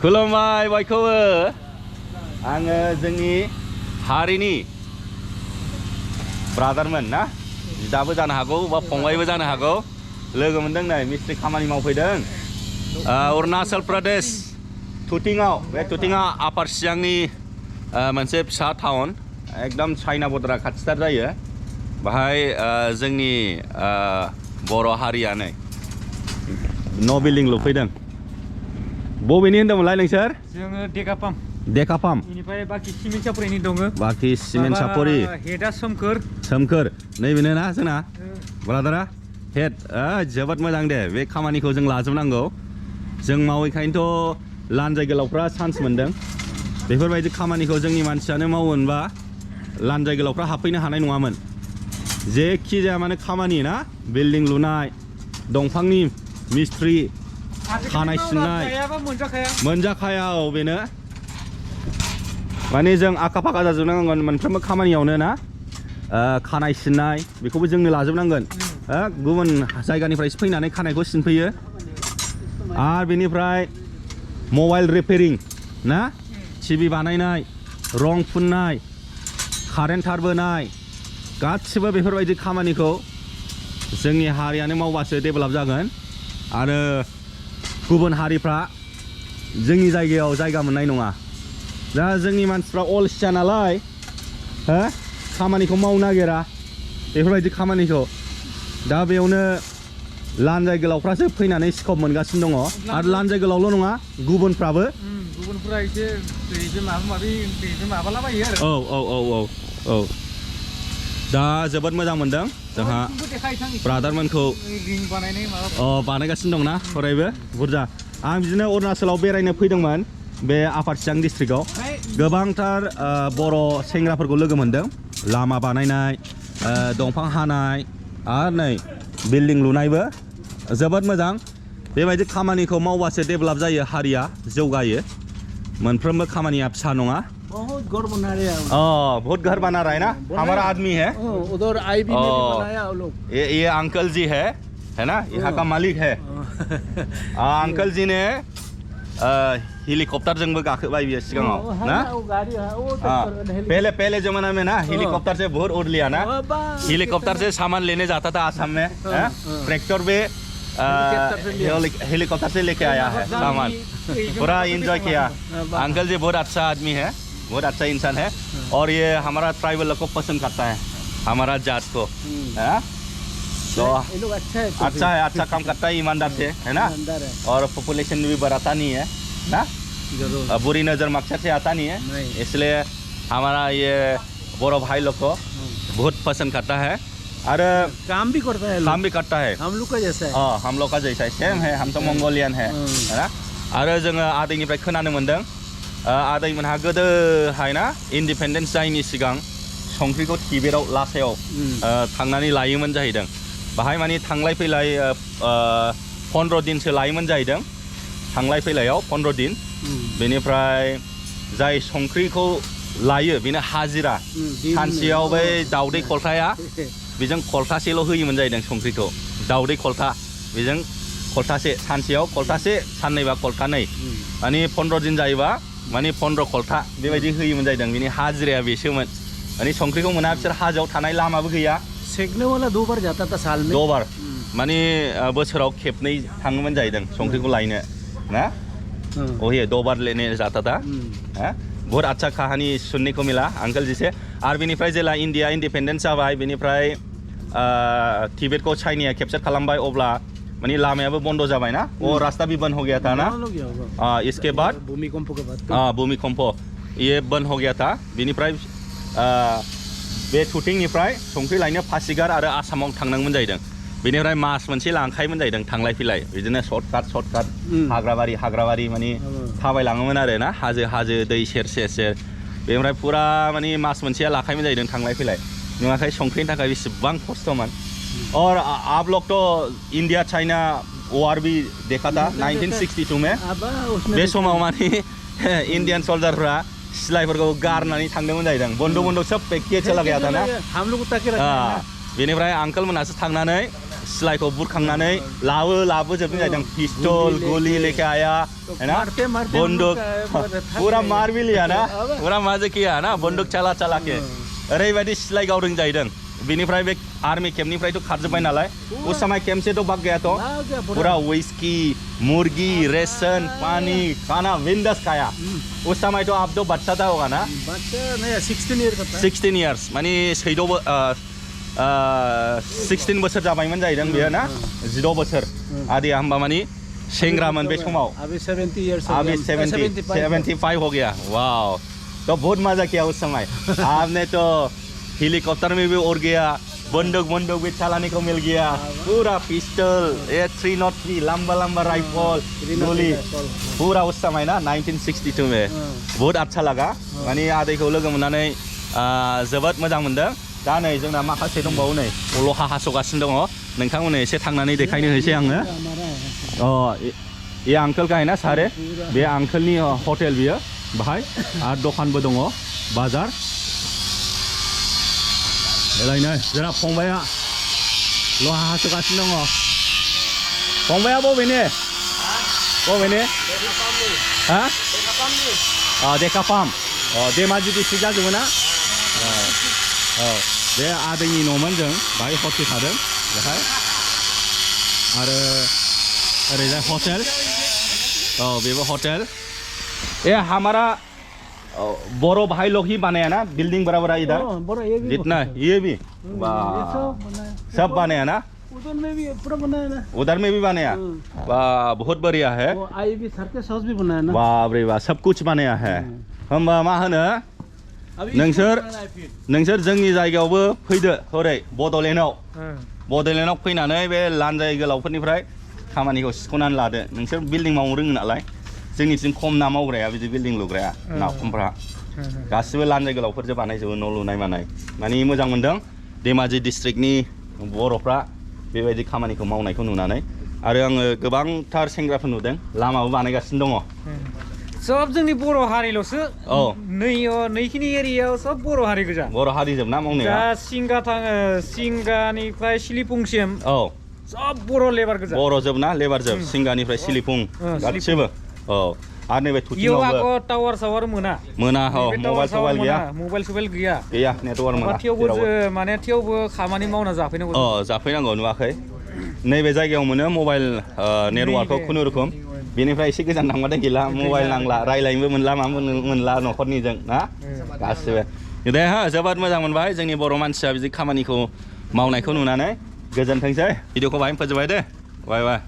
खुलुमबाय बयखौबो आङो जोंनि हारिनि ब्रादारमोन ना बिदाबो जानो हागौ बा फंबायबो जानो हागौ लोगो मोनदों नै मिस्ट्रि खामानि मावफैदों अरुणाचल प्रदेश तुतिंआव बे तुतिंआ आपार सियांनि मोनसे फिसा टाउन एकदम चाइना बर्डारा खाथिथार जायो बाहाय जोंनि बर' हारिया नै न' बिल्डिं लुफैदों बबेनि होनदोंमोनलाय नोंसोर जोङो देकापाम बेनिफ्राय बाखि सिमेन्ट सापरिनि दङ बाखि सिमेन्ट सापरि हेडआ सोमखोर नैबेनो ना जोंना ब्रादारा हेड जोबोद मोजां दे बे खामानिखौ जों लाजोबनांगौ जों मावैखायनोथ' लानजाय गोलावफ्रा चान्स मोनदों बेफोरबायदि खामानिखौ जोंनि मानसियानो मावोनबा लानजाय गोलावफ्रा हाबफैनो हानाय नङामोन जेखि जाया माने खामानि ना बिल्डिं लुनाय दंफांनि मिस्ट्रि खानाय सिननाय मोनजाखाया औ बेनो माने जों आखा फाखा जाजोबनांगोन मोनफ्रोमबो खामानियावनो ना खानाय सिननाय बेखौबो जोंनो लाजोबनांगोन गुबुन जायगानिफ्रायसो फैनानै खानायखौ सिनफैयो आरो बेनिफ्राय मबाइल रिपेयारिं ना टिभि बानायनाय रं फुननाय कारेन्ट तार बोनाय गासिबो बेफोरबायदि खामानिखौ जोंनि हारियानो मावबासो डेभेलप जागोन आरो गुबुन हारिफ्रा जोंनि जायगायाव जायगा मोननाय नङा दा जोंनि मानसिफ्रा अलसिया नालाय खामानिखौ मावनो नागिरा बेफोरबायदि खामानिखौ दा बेयावनो लानजाय गोलावफ्रासो फैनानै स्कप मोनगासिनो दङ आरो लानजाय गोलावल' नङा गुबुनफ्राबो एसे माबालाबायो आरो औ दा जोबोद मोजां मोनदों जोंहा ब्रादारमोनखौ बानायगासिनो दंना अरायबो बुरजा आं बिदिनो अरुणाचलाव बेरायनो फैदोंमोन बे आपार सियां डिस्ट्रिक्टआव गोबांथार बर' सेंग्राफोरखौ लोगो मोनदों लामा बानायनाय दंफां हानाय आरो नै बिल्डिं लुनायबो जोबोद मोजां बेबायदि खामानिखौ मावबासो डेभेलप जायो हारिया जौगायो मोनफ्रोमबो खामानिया फिसा नङा बहुत घर बना रहे हैं बहुत घर बना रहा है ना हमारा आदमी है उधर आईबी में भी बनाया वो लोग ये अंकल जी है ना यहाँ का मालिक है अंकल जी ने हेलीकॉप्टर जंग गाखोबाय बियो सिगाङाव ना पहले जमाना में ना हेलीकॉप्टर से बहुत उड़ लिया ना हेलीकॉप्टर से सामान लेने जाता था आसाम में ट्रैक्टर पे हेलीकॉप्टर से लेके आया है सामान पूरा एंजॉय किया अंकल जी बहुत अच्छा आदमी है बहुत अच्छा इंसान है और ये हमारा ट्राइबल लोग को पसंद करता है हमारा जात को तो अच्छा काम करता है ईमानदार से है ना और पॉपुलेशन भी बढ़ाता नहीं है ना बुरी नज़र मकसद से आता नहीं है इसलिए हमारा ये बोरो भाई लोग को बहुत पसंद करता है और काम भी करता है हम लोग का जैसा है हम लोग का जैसा है सेम है हम तो मंगोलियन है ना आरो जोङो आदैनिफ्राय खोनानो मोनदों आदैमोनहा गोदोहाय ना इन्डिपेन्डेन्स जायैनि सिगां संख्रिखौ टिबेटआव लासायाव थांनानै लायोमोन जाहैदों बाहाय माने थांलाय फैलाय 15 दिनसो लायोमोन जाहैदों थांलाय फैलायाव 15 दिन बेनिफ्राय जाय संख्रिखौ लायो बेनो हाजिरा सानसेयाव बै दाउदै खलथाया बेजों खलथासेल' होयोमोन जाहैदों संख्रिखौ दाउदै खलथा बेजों खलथासे सानसेयाव खलथासे साननैबा खलथानै माने 15 दिन जायोबा माने 15 खलथा बेबायदि होयोमोन जाहैदों बेनि हाजिराया बेसोमोन माने संख्रिखौ मोना बिसोर हाजोआव थानाय लामाबो गैया सेकने वाला 2 बार जाता था साल में 2 बार माने बोसोराव खेबनै थाङोमोन जाहैदों संख्रिखौ लायनो ना ये 2 बार लेने जाता था बहुत अच्छा कहानी सुनने को मिला अंकल जी से और बेनिफ्राय जेला इंडिया इंडिपेंडेंस जाबाय बेनिफ्राय तिब्बत को चाइनाया कैप्चर खालामबाय अब्ला माने लामायाबो बन्द जाबाय ना वो रास्ता भी बंद हो गया था ना इसके बाद भूमिकंप ये बंद हो गया था बेनिफ्राय बे तुतिंनिफ्राय संख्रि लायनो पासिघाट आरो आसामाव थांनांगौमोन जाहैदों बेनिफ्राय मास मोनसे लांखायोमोन जाहैदों थांलाय फैलाय बिदिनो सर्टकाट हाग्राबारि माने थाबायलाङोमोन आरो ना हाजो दै सेर बेनिफ्राय पुरा माने मास मोनसेया लाखायोमोन जाहैदों थांलाय फैलाय नुवाखै संख्रिनि थाखाय बेसेबां खस्थ'मोन और आप लोग तो इंडिया चाइना वार भी देखा था 1962 में बे समाव माने इंडियन सोल्जारफ्रा सिलाइफोरखौ गारनानै थांदोंमोन जाहैदों बन्द सब पेकिए चला गया था ना बेनिफ्राय आंकोल मोनासो थांनानै सिलाइखौ बुरखांनानै लाबोजोबनाय जादों पिस्तल गुलि लेके आया है ना बन्दुक पूरा मार भी लिया ना पूरा मजा किया ना बन्दुक चला के ओरैबायदि सिलाइ गावदों जाहैदों बेनिफ्राय बे आर्मी केम्पनिफ्राय तो खारजोब्बाय नालाय उस समय कैंप से तो भाग गया तो पूरा विस्की मुर्गी रेशन पानी खाना बिंदास खाया उस समय तो आप तो बच्चा था होगा ना बच्चा नहीं 16 ईयर का था 16 इयर्स माने 16 बोसोर जाबायमोन जाहैदों बेयो ना 16 बोसोर आदिया होमबा माने सेंग्रामोन बे समाव अभी 70 इयर्स अभी 75 हो गया वाओ तो बहुत मजा किया उस समय आपने तो हेलीकॉप्टर में भी उड़ गया बंदूक भी चलाने को मिल गया पूरा पिस्टल 303 लंबा राइफल गोली पूरा उस समय ना 1962 में बहुत अच्छा लगा माने आदैखौ लोगो मोननानै जोबोद मोजां मोनदों दा नै जोंना माखासे दंबावो नै लहा हासगासिनो दङ नोंथांमोननो एसे थांनानै देखायनो होसै आङो ये अंकल का है ना सारे बे अंकलनि हटेल बियो बाहाय आरो दखानबो दङ बाजार एलायनो जोंना फंबाया लहा हासगासिनो दङ फंबाया बबेनि हा देखापाम धेमाजि डिस्ट्रिक्ट जाजोबो ना बे आदैनि न'मोन जों बाहाय हटेल थादों बेहाय आरो ओरैजाय हटेल बेबो हटेल ये हमारा बोरो भाई लोग ही बनाया ना बिल्डिंग बराबर इधर जितना ये भी सब बनाया ना उधर में भी पूरा बनाया ना उधर में भी बनाया वाह बहुत बढ़िया है आई भी सर्कस हाउस भी बनाया ना वाह रे वाह सब कुछ बनाया है हम मा होनो नोंसोर जोंनि जायगायावबो फैदो हरै बड'लेण्डआव फैनानै बे लानजाय गोलावफोरनिफ्राय खामानिखौ सिख'नानै लादो नोंसोर बिल्डिं मावनो रोङो नालाय जोंनिथिं खम ना मावग्राया बिदि बिल्डिं लुग्राया नाखमफ्रा गासिबो लानजाय गोलावफोरजों बानायजोबो न' लुनाय मानाय माने मोजां मोनदों धेमाजि डिस्ट्रिक्टनि बर'फ्रा बेबायदि खामानिखौ मावनायखौ नुनानै आरो आङो गोबांथार सेंग्राफोर नुदों लामाबो बानायगासिनो दङ सब जोंनि बर' हारिल'सो नैखिनि एरियायाव सब बर' हारि गोजा बर' हारिजोब ना मावनाया दा सिंगानिफ्राय सिलिफुंसिम सब बर' लेबार गोजा बर' जोब ना लेबार जोब सिंगानिफ्राय सिलिफुं गासिबो आरो नैबे थुथियावबो टावार सावार मोना मबाइल सबाइल गैया नेटवार्क मोना थेवबो खामानि मावना जाफैनांगौ नुवाखै नैबे जायगायाव मोनो मबाइल नेटवार्कखौ खुनुरुखुम बेनिफ्राय एसे गोजान थांबाथाय गैला मबाइल नांला रायलायनोबो मोनला मा मोनला न'खरनिजों ना गासिबो दे जोबोद मोजां मोनबाय जोंनि बर' मानसिया बिदि खामानिखौ मावनायखौ नुनानै गोजोनथोंसै भिडिअखौ बाहाय फोजोबबाय दे बाय